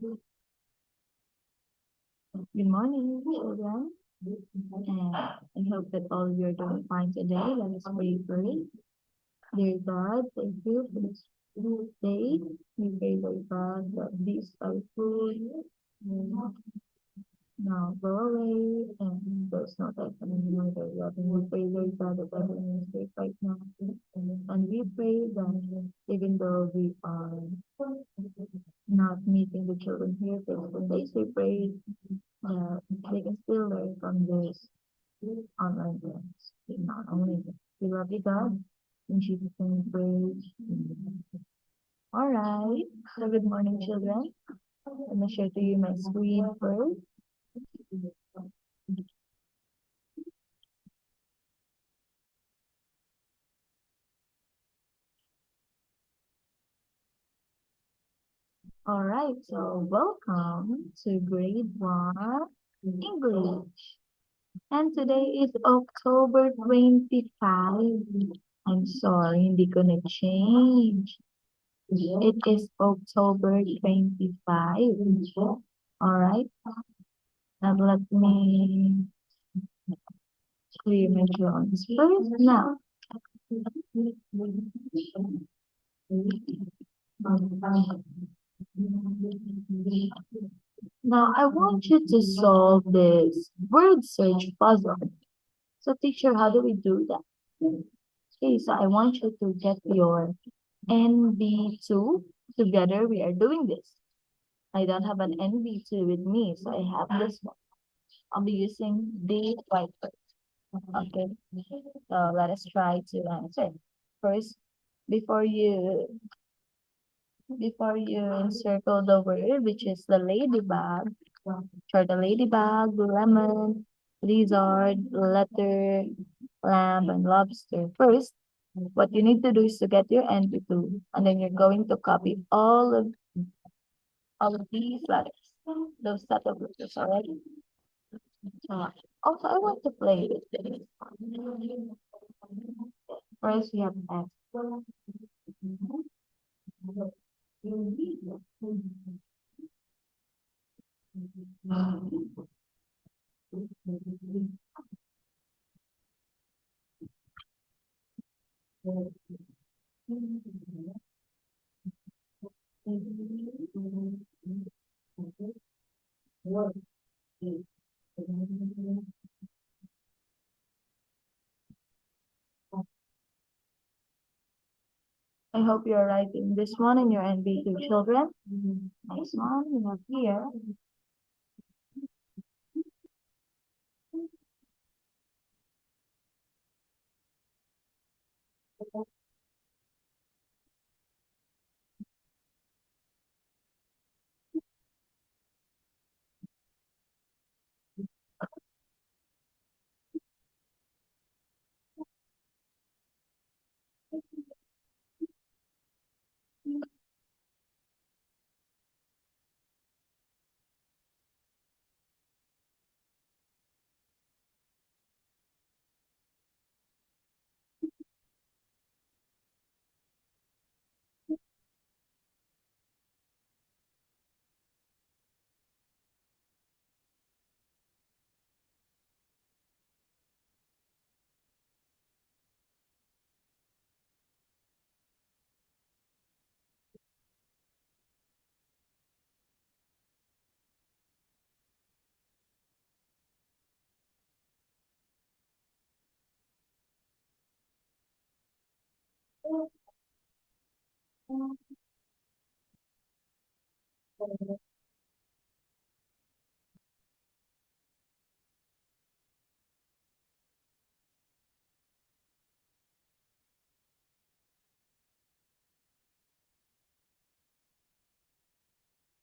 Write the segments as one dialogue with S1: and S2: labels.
S1: Good morning, children, and I hope that all of you are doing fine today. Let us pray first. Dear God, thank you for this day. We pray, Lord God, that these are food will now go away, and there's no time for any more that we have. And we pray, Lord God, that everyone is safe right now. And we pray that even though we are not meeting the children here face to face, we pray that they can still learn from this online class. Not only this. We love you, God. In Jesus' name we pray. Amen. All right. So good morning, children. Let me share to you my screen first. All right. So welcome to grade 1 English. And today is October 25. I'm sorry, hindi ko na-change. It is October 25. All right. Now let me clear my drawings first. Now I want you to solve this word search puzzle. So teacher, how do we do that? Okay, so I want you to get your NB2 together. We are doing this. I don't have an NB2 with me, so I have this one. I'll be using the whiteboard. Okay, so let us try to answer. First, before you encircle the word, which is the ladybug, for the ladybug, lemon, lizard, letter, lamb, and lobster. First, what you need to do is to get your NB2, and then you're going to copy all of these letters, those set of letters already. Also, I want to play with this. First, we have X. I hope you're writing this one in your NB2 children. Next one, we have here.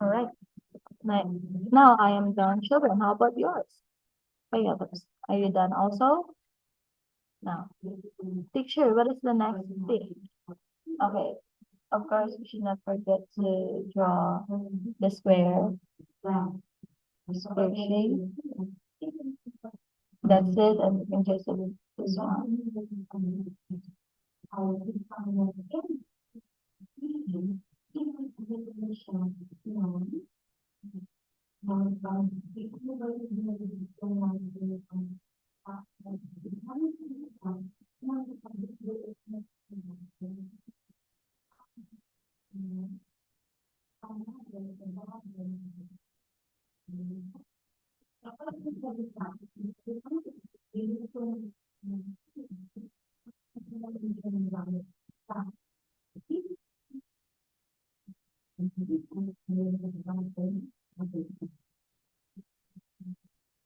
S1: All right. Now I am done, children. How about yours? Hey, others. Are you done also? Now, teacher, what is the next thing? Okay. Of course, we should not forget to draw the square shape. That's it, and we can just do this one.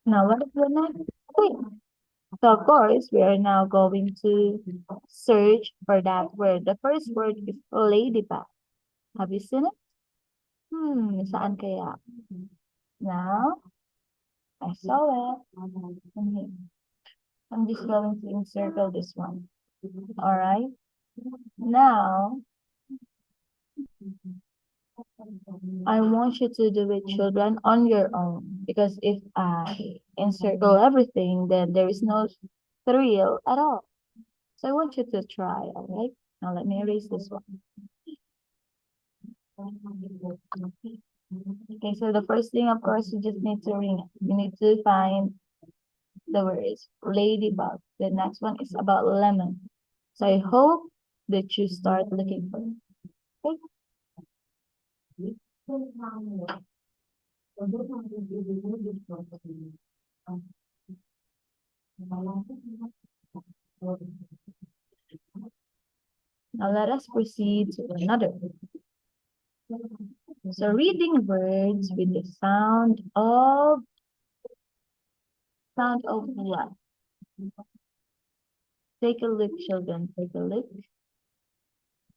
S1: Now, what is the next thing? So, of course, we are now going to search for that word. The first word is ladybug. Have you seen it? Saan kaya? Now, I saw it. In here. I'm just going to encircle this one. All right. Now, I want you to do it, children, on your own. Because if I encircle everything, then there is no thrill at all. So I want you to try, all right? Now let me erase this one. Okay, so the first thing, of course, you just need to ring it. You need to find the words ladybug. The next one is about lemon. So I hope that you start looking for it. Okay? Now let us proceed to another. So reading words with the sound of what? Take a look, children. Take a look.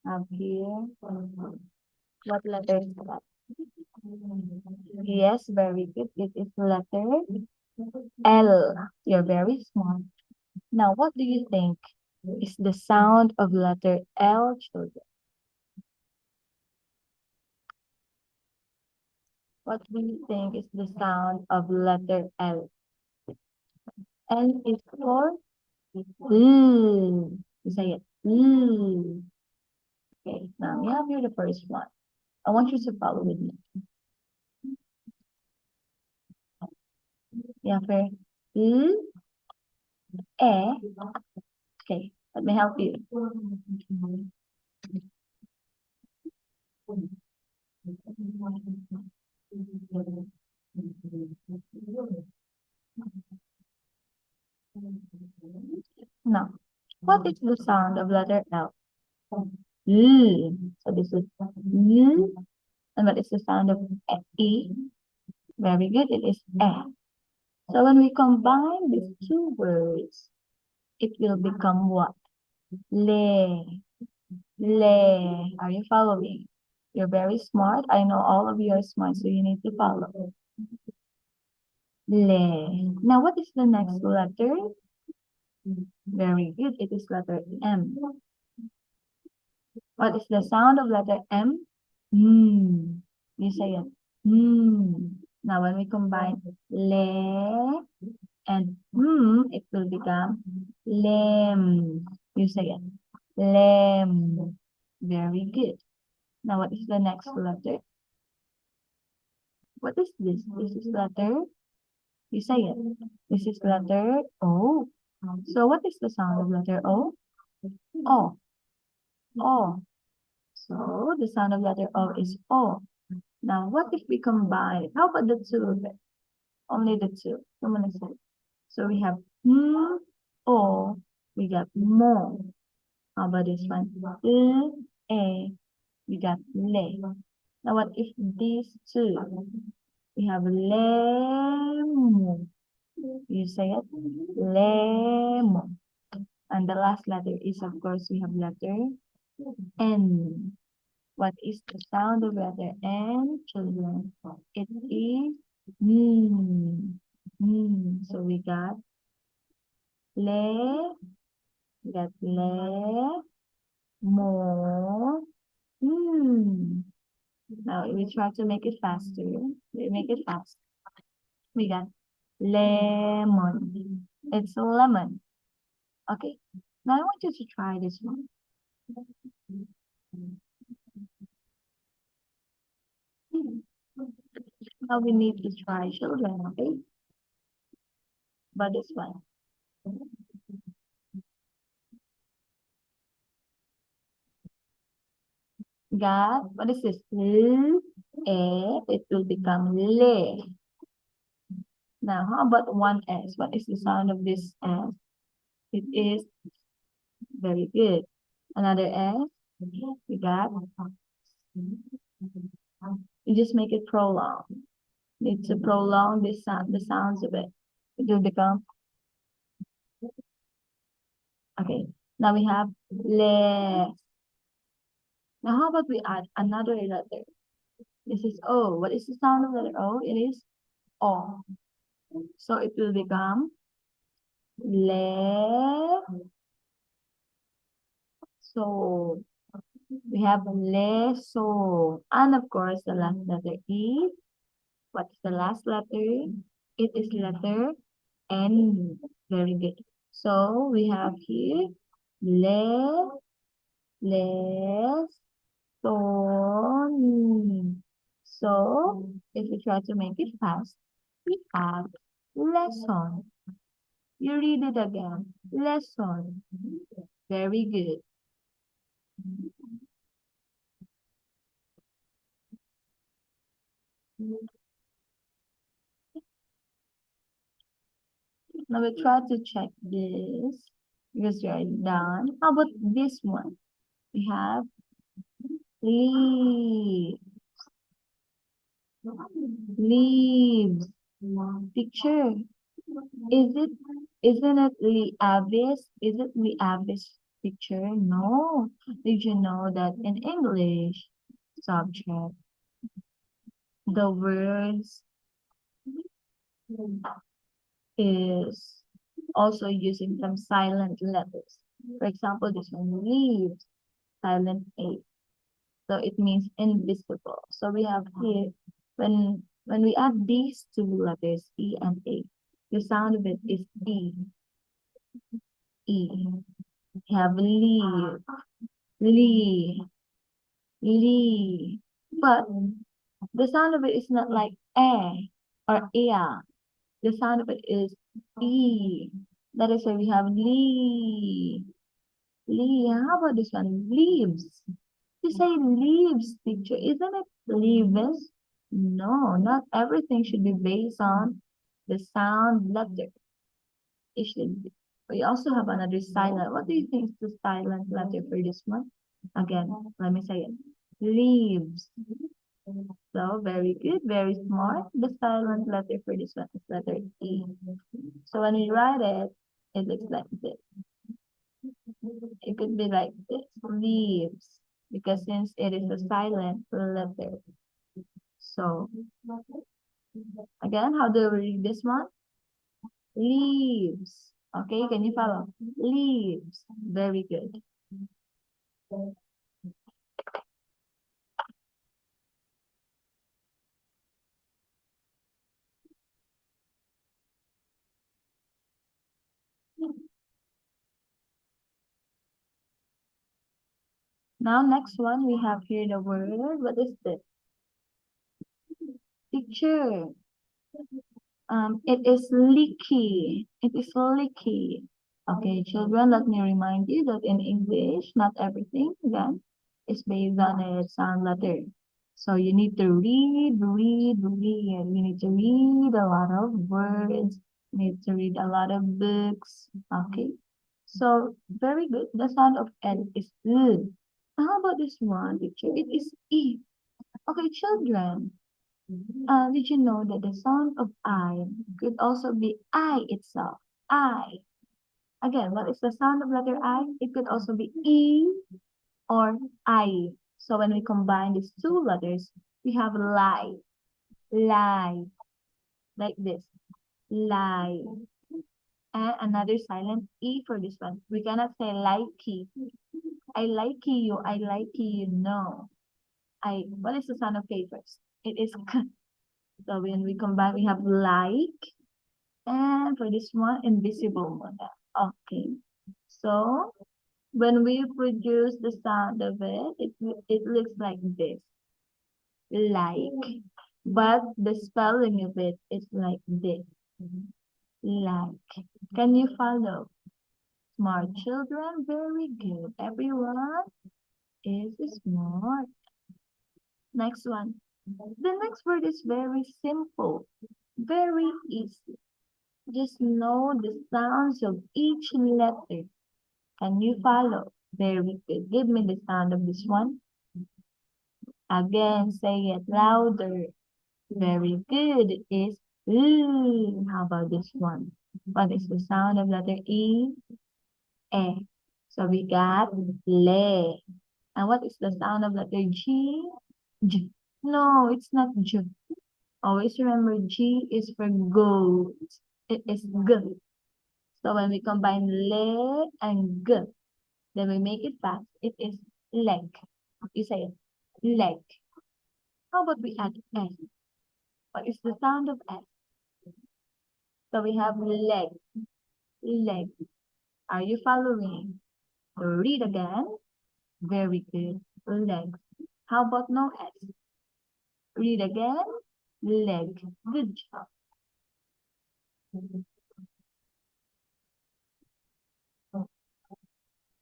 S1: Up here. What letter is that? Yes, very good. It is letter L. You're very smart. Now, what do you think is the sound of letter L, children? What do you think is the sound of letter L? L is for You say it. Okay, now we have here the first one. I want you to follow with me. Yeah, for Okay, let me help you. Now, what is the sound of letter L? So this is and what is the sound of E? Very good, it is E. So when we combine these two words, it will become what? Le. Le. Are you following? You're very smart. I know all of you are smart, so you need to follow. Le. Now, what is the next letter? Very good. It is letter M. What is the sound of letter M? You say it. Now, when we combine le and it will become lem. You say it. Lem. Very good. Now, what is the next letter? What is this? This is letter. You say it. This is letter O. So, what is the sound of letter O? O. O. So, the sound of letter O is O. Now, what if we combine? How about the two of it? Only the two. I'm gonna say. So we have O. We got mo. How about this one? A. We got le. Now, what if these two? We have lemo. You say it. Lemo. And the last letter is, of course, we have letter N. What is the sound of letter N, children? It is So we got le, mo, Now we try to make it faster. We make it fast. We got lemon. It's a lemon. Okay. Now I want you to try this one. Now we need to try children, okay? But this one. Got, what is this? L, it will become le. Now, how about one S? What is the sound of this S? It is very good. Another S, we got. You just make it prolong. Need to prolong this sound, the sounds of it. It will become, okay. Now we have le. Now how about we add another letter? This is O. What is the sound of letter O? It is O. So it will become le. So we have le so. And of course the last letter E. What's the last letter? It is letter N. Very good. So we have here le, lesson. So if we try to make it fast, we have lesson. You read it again. Lesson. Very good. Now we try to check this because we are done. How about this one? We have leaf, leaves, picture. Isn't it Leavis? Is it Leavis picture? No. Did you know that in English subject, the words is also using some silent letters. For example, this one leaves, silent A. So it means invisible. So we have here, when we add these two letters, E and A, the sound of it is E. E. We have leave, lee, lee. But the sound of it is not like or ea. The sound of it is e. That is why we have lee. Lee. How about this one? Leaves. You say leaves, teacher. Isn't it leaves? No, not everything should be based on the sound letter. It should be. We also have another silent. What do you think is the silent letter for this one? Again, let me say it. Leaves. So very good, very smart. The silent letter for this one is letter E. So when we write it, it looks like this. It could be like this, leaves, because since it is a silent letter. So again, how do we read this one? Leaves. Okay, can you follow? Leaves. Very good. Now, next one, we have here the word. What is this? Picture. It is leaky. It is leaky. Okay, children, let me remind you that in English, not everything, again, is based on a sound letter. So you need to read. You need to read a lot of words. You need to read a lot of books. Okay. So very good. The sound of L is L. How about this one, teacher? It is E. Okay, children. Did you know that the sound of I could also be I itself? I. Again, what is the sound of letter I? It could also be E or I. So when we combine these two letters, we have lie, lie, like this, lie. And another silent E for this one. We cannot say likey. I like you, I like you. No. What is the sound of K first? It is K. So when we combine, we have like. And for this one, invisible model. Okay. So when we produce the sound of it, it looks like this. Like. but the spelling of it is like this. Like. Can you follow? Smart children, very good. Everyone is smart. Next one. The next word is very simple, very easy. Just know the sounds of each letter. Can you follow? Very good. Give me the sound of this one. Again, say it louder. Very good. It is L. How about this one? What is the sound of letter E? E. So we got le. And what is the sound of letter G? J. No, it's not J. Always remember G is for goat. It is G. So when we combine le and G, then we make it fast. It is leg. You say it. Leg. How about we add S? What is the sound of S? So we have leg. Leg. Are you following? Read again. Very good. Leg. How about no S? Read again. Leg. Good job.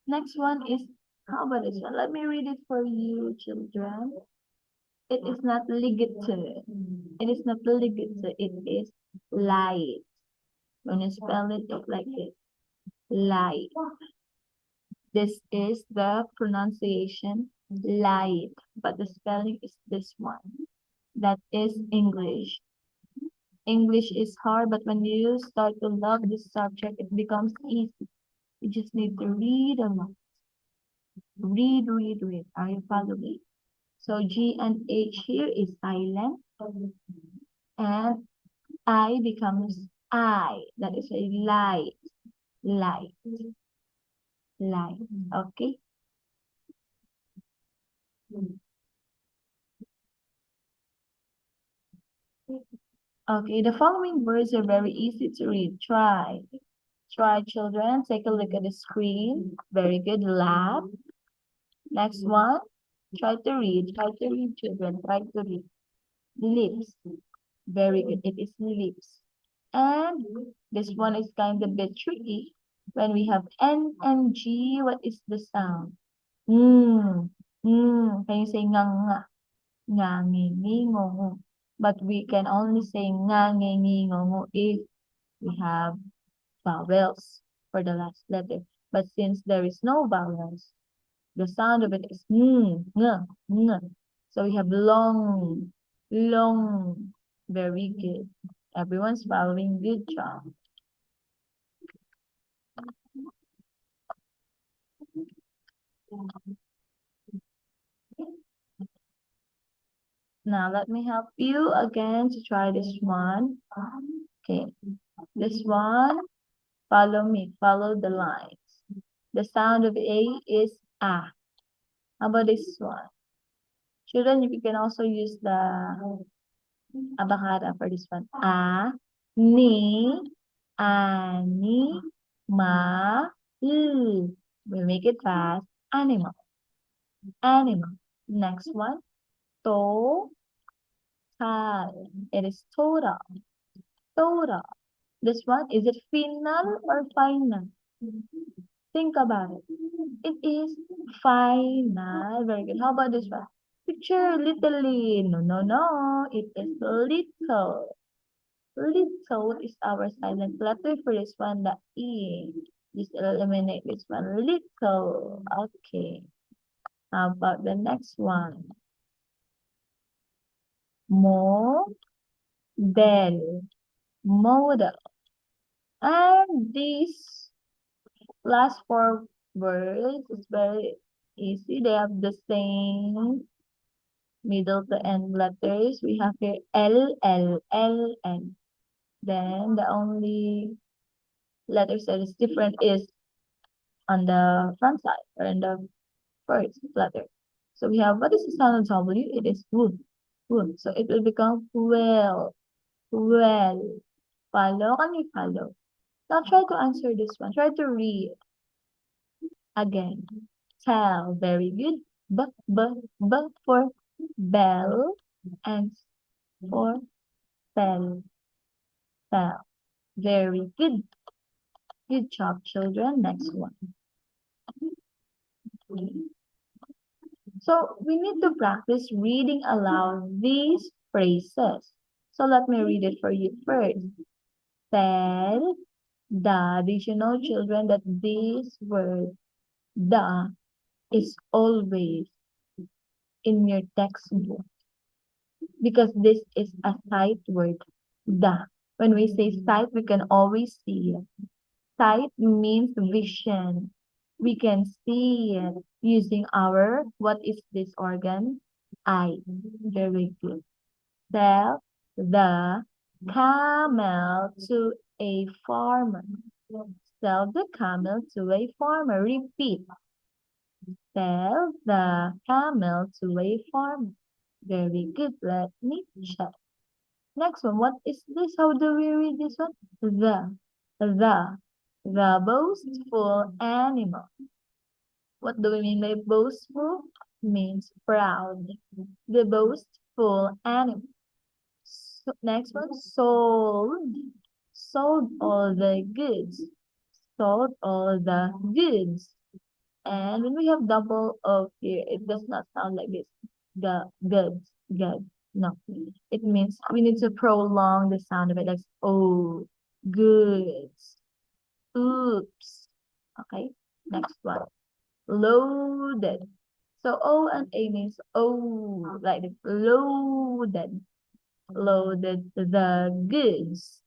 S1: Next one is, how about this one? Let me read it for you, children. It is not ligature. It is not ligature. It is light. When you spell it, it's like this. Light. This is the pronunciation light, but the spelling is this one. That is English. English is hard, but when you start to love this subject, it becomes easy. You just need to read a lot. Read, read, read. Are you following? So G and H here is silent, and I becomes I. That is a light, light, light. Okay. Okay, the following words are very easy to read. Try. Try, children. Take a look at the screen. Very good. Laugh. Next one. Try to read. Try to read, children. Try to read. Lips. Very good. It is lips. And this one is kind of a bit tricky. When we have N and G, what is the sound? Mm. Mm. Can you say nga nga? Nga, ngi, ngi, ngo, ngo. But we can only say nga, ngi, ngi, ngo, ngo if we have vowels for the last letter. But since there is no vowels, the sound of it is ng, ng, ng. So we have long, long. Very good. Everyone's following. Good job. Now let me help you again to try this one. Okay, this one, follow me, follow the lines. The sound of A is A. How about this one? Children, you can also use the abakara for this one. A, ni, ani, ma, l. We'll make it fast. Animal, animal. Next one, to, tal. It is total, total. This one, is it final or final? Think about it. It is final. Very good. How about this one? Picture literally. No, no, no. It is little. Little is our silent letter for this one, the E. Just eliminate this one. Little. Okay. How about the next one? Model. Model. And these last four words is very easy. They have the same middle to end letters. We have here L, L, L, N. Then the only letters that is different is on the front side or in the first letter. So we have, what is the sound of W? It is wood, wood. So it will become well, well. Follow, can you follow? Now try to answer this one. Try to read again. Tell, very good. B, b, b for bell and for fell, fell. Very good. Good job, children. Next one. So we need to practice reading aloud these phrases. So let me read it for you first. Fell, the. Did you know, children, that this word, the, is always in your textbook? Because this is a sight word, the. When we say sight, we can always see it. Sight means vision. We can see it using our, what is this organ? Eye. Very good. Sell the camel to a farmer. Sell the camel to a farmer. Repeat. Sell the camel to a farmer. Very good. Let me check. Next one. What is this? How do we read this one? The boastful animal. What do we mean by boastful? Means proud. The boastful animal. So, next one, sold. Sold all the goods. Sold all the goods. And when we have double O here, it does not sound like this. The goods, good. No, it means we need to prolong the sound of it. Like oh, goods. Oops. Okay, next one. Loaded. So O and A means oh, like this. Loaded. Loaded the goods.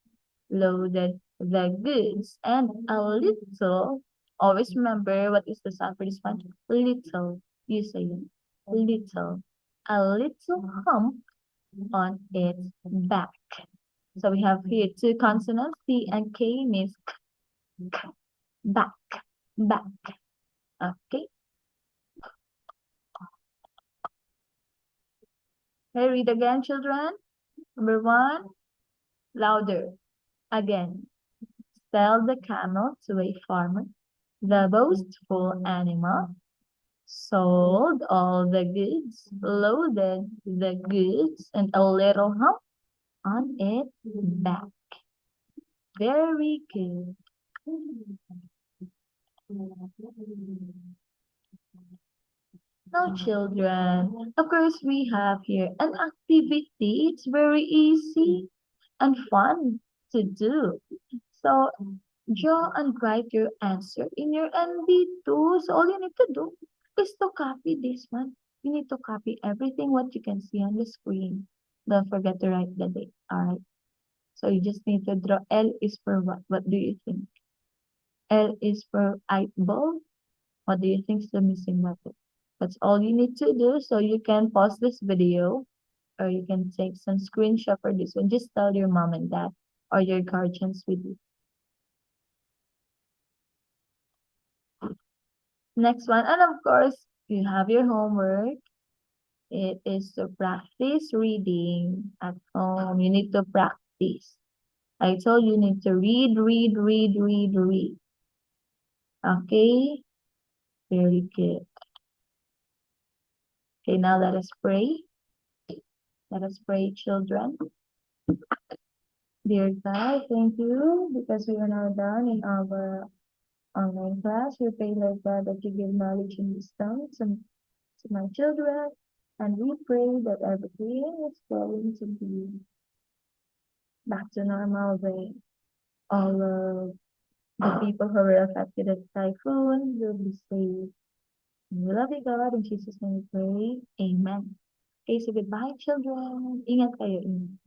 S1: Loaded the goods. And a little. Always remember what is the sound for this one? Little. You say it. Little. A little hump on its back. So we have here two consonants, C and K means k, back, back. Okay. Okay, read again, children. Number one, louder. Again. Sell the camel to a farmer. The boastful animal sold all the goods, loaded the goods, and a little hump on its back. Very good. Now, children, of course, we have here an activity. It's very easy and fun to do. So, draw and write your answer in your NB2. So, all you need to do is to copy this one. You need to copy everything what you can see on the screen. Don't forget to write the date. All right. So, you just need to draw. L is for what? What do you think? L is for eyeball. What do you think is the missing letter? That's all you need to do. So you can pause this video or you can take some screenshot for this one. Just tell your mom and dad or your guardians with you. Next one. And of course, you have your homework. It is to practice reading at home. You need to practice. I told you need to read, read, read, read, read. Okay? Very good. Okay, now let us pray. Let us pray, children. Dear God, thank you because we are now done in our online class. We pray, Lord God, that you give knowledge and wisdom to my children. And we pray that everything is going to be back to normal way. All of the people who were affected by the typhoon will be safe. We love you, God. In Jesus' name we pray. Amen. Okay, so goodbye, children. Ingat kayo. Ingat.